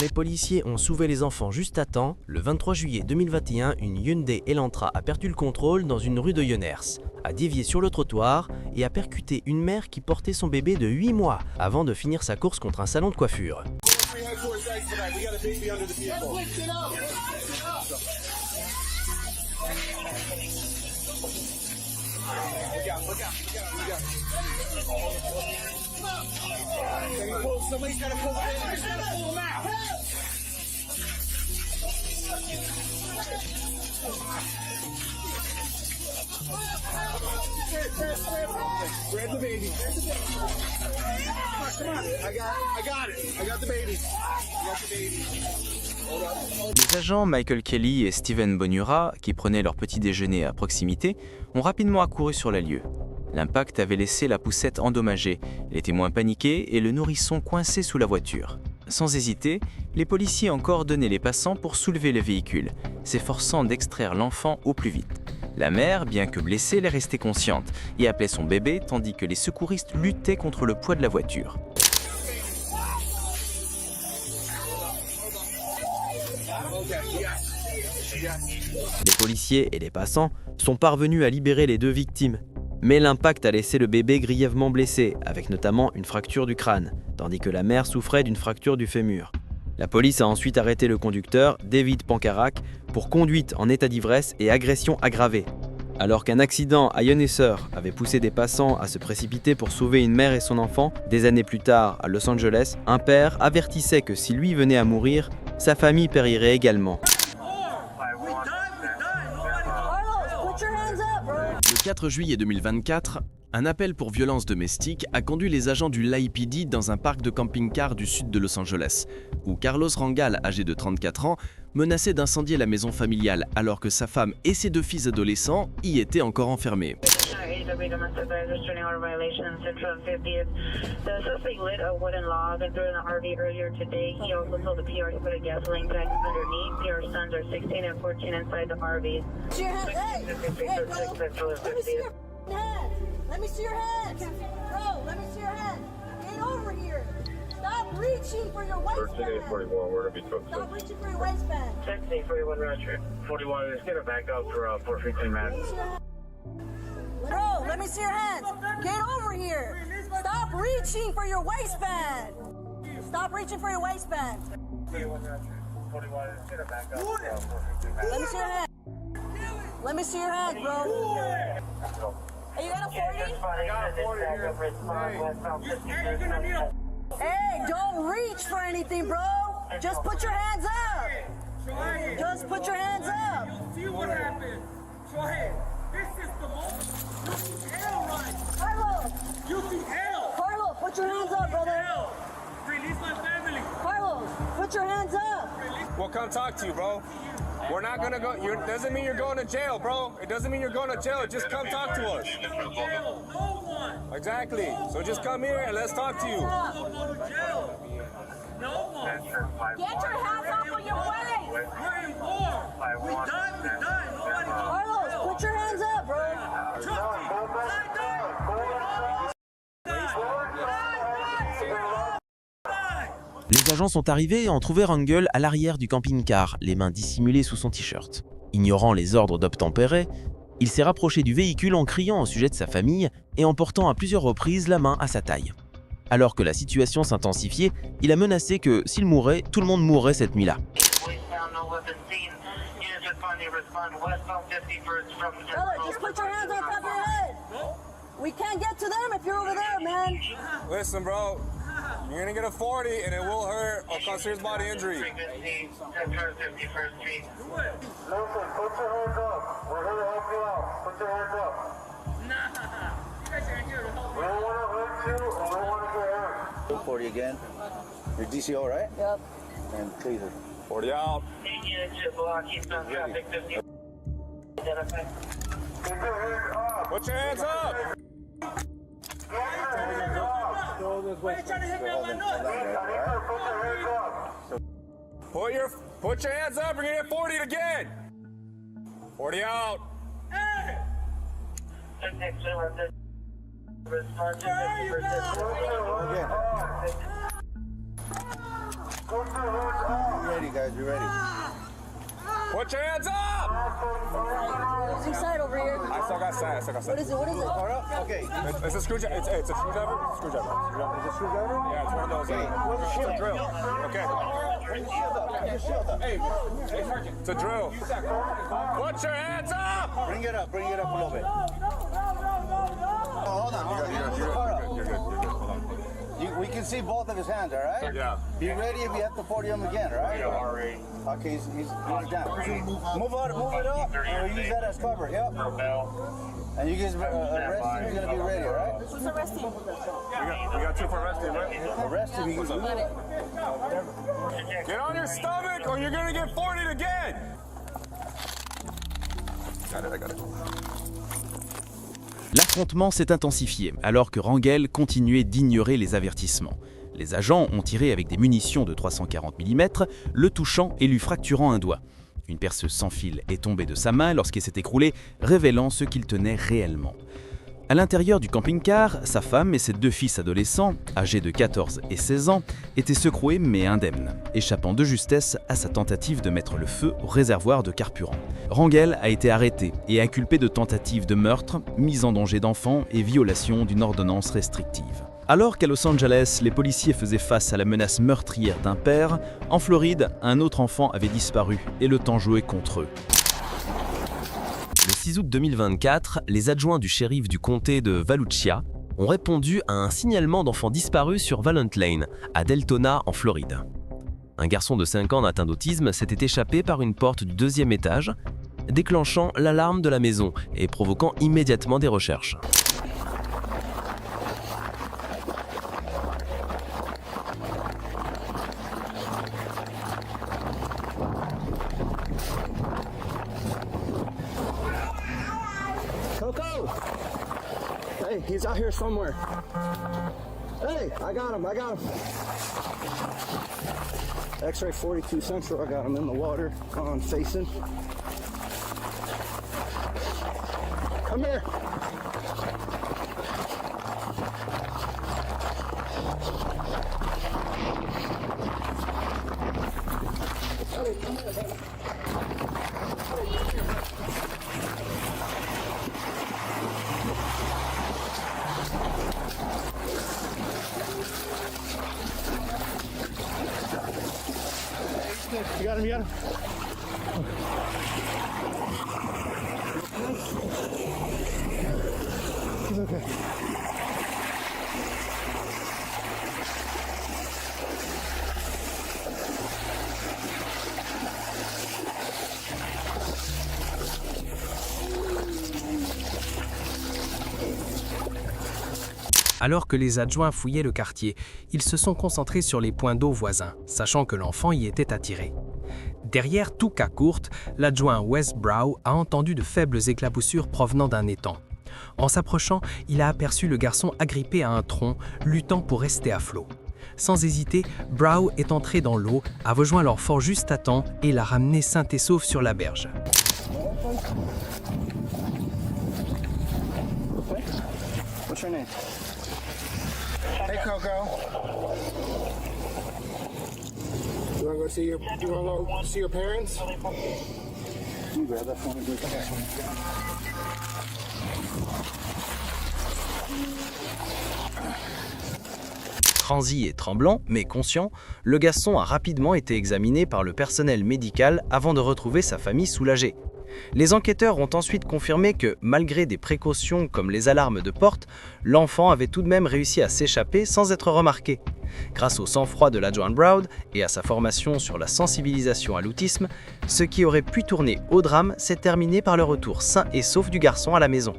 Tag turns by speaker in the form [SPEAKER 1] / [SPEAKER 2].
[SPEAKER 1] les policiers ont sauvé les enfants juste à temps, le 23 juillet 2021, une Hyundai Elantra a perdu le contrôle dans une rue de Yonners, a dévié sur le trottoir et a percuté une mère qui portait son bébé de 8 mois avant de finir sa course contre un salon de coiffure.
[SPEAKER 2] Grab the baby. Come on. I got it. I got the baby.
[SPEAKER 3] Les agents Michael Kelly et Steven Bonura, qui prenaient leur petit déjeuner à proximité, ont rapidement accouru sur les lieux. L'impact avait laissé la poussette endommagée, les témoins paniqués et le nourrisson coincé sous la voiture. Sans hésiter, les policiers ont coordonné les passants pour soulever le véhicule, s'efforçant d'extraire l'enfant au plus vite. La mère, bien que blessée, est restée consciente et appelait son bébé tandis que les secouristes luttaient contre le poids de la voiture.
[SPEAKER 1] Les policiers et les passants sont parvenus à libérer les deux victimes. Mais l'impact a laissé le bébé grièvement blessé, avec notamment une fracture du crâne, tandis que la mère souffrait d'une fracture du fémur. La police a ensuite arrêté le conducteur, David Pankarac, pour conduite en état d'ivresse et agression aggravée. Alors qu'un accident à Yonners avait poussé des passants à se précipiter pour sauver une mère et son enfant, des années plus tard, à Los Angeles, un père avertissait que si lui venait à mourir, sa famille périrait également.
[SPEAKER 4] Le 4 juillet 2024, un appel pour violence domestique a conduit les agents du LAPD dans un parc de camping-car du sud de Los Angeles, où Carlos Rangal, âgé de 34 ans, menaçait d'incendier la maison familiale alors que sa femme et ses deux fils adolescents y étaient encore enfermés.
[SPEAKER 5] Let me see your hands. Bro, let me see your hands. Get over here. Stop reaching for your waistband.
[SPEAKER 6] 41, we're going to be took.
[SPEAKER 5] Stop reaching for your waistband.
[SPEAKER 6] 41 Roger. 41 is going to back up for 415 man.
[SPEAKER 5] Bro, let me see your hands. Get over here. Stop reaching for your waistband. Stop reaching for your waistband.
[SPEAKER 6] 41 Roger. 41 is going to back up for 415 man.
[SPEAKER 5] Let me see your hands. Let me see your hands, bro. Hey, you got a 40?
[SPEAKER 6] I got a 40 here.
[SPEAKER 5] Hey, don't reach for anything, bro. Just put your hands up. Just put your hands up.
[SPEAKER 7] You'll see what happens. Go ahead. This is the moment. You see hell right.
[SPEAKER 5] Carlos.
[SPEAKER 7] You see hell.
[SPEAKER 5] Carlos, put your hands up, brother.
[SPEAKER 7] Hell. Release my family.
[SPEAKER 5] Carlos, put your hands up.
[SPEAKER 8] We'll come talk to you, bro. We're not gonna go. Doesn't mean you're going to jail, bro. It doesn't mean you're going to jail. Just come talk to us.
[SPEAKER 7] Jail. No one.
[SPEAKER 8] Exactly. So just come here and let's talk to you.
[SPEAKER 7] Don't go to jail. No one.
[SPEAKER 5] Get your hands off of your waist.
[SPEAKER 7] We're in war. We die. We die. Nobody goes
[SPEAKER 5] Carlos, put your hands up, bro.
[SPEAKER 7] Trust me. I die.
[SPEAKER 1] Les agents sont arrivés et ont trouvé Rangal à l'arrière du camping-car, les mains dissimulées sous son t-shirt. Ignorant les ordres d'obtempérer, il s'est rapproché du véhicule en criant au sujet de sa famille et en portant à plusieurs reprises la main à sa taille. Alors que la situation s'intensifiait, il a menacé que s'il mourait, tout le monde mourrait cette nuit-là.
[SPEAKER 5] Brother, just put your hands on top of your head. We can't get to them if you're over there, man.
[SPEAKER 8] Listen, bro. You're gonna get a 40 and it will hurt or cause serious body injury.
[SPEAKER 6] Listen, put your hands up. We're here to help you out. Put your hands up.
[SPEAKER 7] Nah. You guys are here to help
[SPEAKER 6] We don't want to hurt you and we don't want to get hurt.
[SPEAKER 9] 40 again. Your DCO, right?
[SPEAKER 5] Yep.
[SPEAKER 9] And please.
[SPEAKER 8] 40 out.
[SPEAKER 6] Keep your hands up.
[SPEAKER 8] Put your hands up.
[SPEAKER 7] Why are you trying to hit me on my nose?
[SPEAKER 6] Put your hands up.
[SPEAKER 8] Put your hands up. We're gonna get 40 again. 40 out.
[SPEAKER 7] Hey! Where are you now?
[SPEAKER 9] Ready, guys, you ready?
[SPEAKER 8] Put your hands up!
[SPEAKER 5] What's inside over here?
[SPEAKER 8] I still got side.
[SPEAKER 5] What is it? What is it?
[SPEAKER 9] All right, okay.
[SPEAKER 8] It's a screwdriver. It's a screwdriver. Screwdriver.
[SPEAKER 9] Is it screwdriver?
[SPEAKER 8] Yeah, it's one of those. It's a drill. Okay.
[SPEAKER 9] Bring your shield up. Bring your shield up.
[SPEAKER 8] It's a drill. Put your hands up!
[SPEAKER 9] Bring it up a little bit. Oh, hold on.
[SPEAKER 8] You're good. Hold on.
[SPEAKER 9] We can see both of his hands, all right?
[SPEAKER 8] Yeah.
[SPEAKER 9] Be ready if you have to 40 him again, all right?
[SPEAKER 6] Yeah,
[SPEAKER 9] Okay, he's down. Move it up, and we use that as cover, yep. And you guys arrest him, he's gonna be ready, all right?
[SPEAKER 5] Who's arresting?
[SPEAKER 8] We got two for arresting, right?
[SPEAKER 9] Arrest him, he's
[SPEAKER 8] Get on your stomach or you're gonna get 40'd again! I got it.
[SPEAKER 10] L'affrontement s'est intensifié alors que Rangel continuait d'ignorer les avertissements. Les agents ont tiré avec des munitions de 340 mm, le touchant et lui fracturant un doigt. Une perceuse sans fil est tombée de sa main lorsqu'elle s'est écroulée, révélant ce qu'il tenait réellement. À l'intérieur du camping-car, sa femme et ses deux fils adolescents, âgés de 14 et 16 ans, étaient secoués mais indemnes, échappant de justesse à sa tentative de mettre le feu au réservoir de carburant. Rangel a été arrêté et inculpé de tentative de meurtre, mise en danger d'enfants et violation d'une ordonnance restrictive. Alors qu'à Los Angeles, les policiers faisaient face à la menace meurtrière d'un père, en Floride, un autre enfant avait disparu et le temps jouait contre eux.
[SPEAKER 11] Le 6 août 2024, les adjoints du shérif du comté de Volusia ont répondu à un signalement d'enfants disparus sur Valent Lane, à Deltona, en Floride. Un garçon de 5 ans atteint d'autisme s'était échappé par une porte du 2e étage, déclenchant l'alarme de la maison et provoquant immédiatement des recherches.
[SPEAKER 2] Coco! Hey, he's out here somewhere. Hey, I got him. X-ray 42 Central, I got him in the water, facing. Come here. You got him. He's okay.
[SPEAKER 12] Alors que les adjoints fouillaient le quartier, ils se sont concentrés sur les points d'eau voisins, sachant que l'enfant y était attiré. Derrière tout cas courte, l'adjoint Wes Brow a entendu de faibles éclaboussures provenant d'un étang. En s'approchant, il a aperçu le garçon agrippé à un tronc, luttant pour rester à flot. Sans hésiter, Brow est entré dans l'eau, a rejoint l'enfant juste à temps et l'a ramené sain et sauf sur la berge.
[SPEAKER 9] What's your name?
[SPEAKER 2] Hey, Coco. You wanna go see your parents?
[SPEAKER 9] You grab that phone and do it.
[SPEAKER 1] Transi et tremblant, mais conscient, le garçon a rapidement été examiné par le personnel médical avant de retrouver sa famille soulagée. Les enquêteurs ont ensuite confirmé que, malgré des précautions comme les alarmes de porte, l'enfant avait tout de même réussi à s'échapper sans être remarqué. Grâce au sang-froid de l'adjoint Brown et à sa formation sur la sensibilisation à l'autisme, ce qui aurait pu tourner au drame s'est terminé par le retour sain et sauf du garçon à la maison.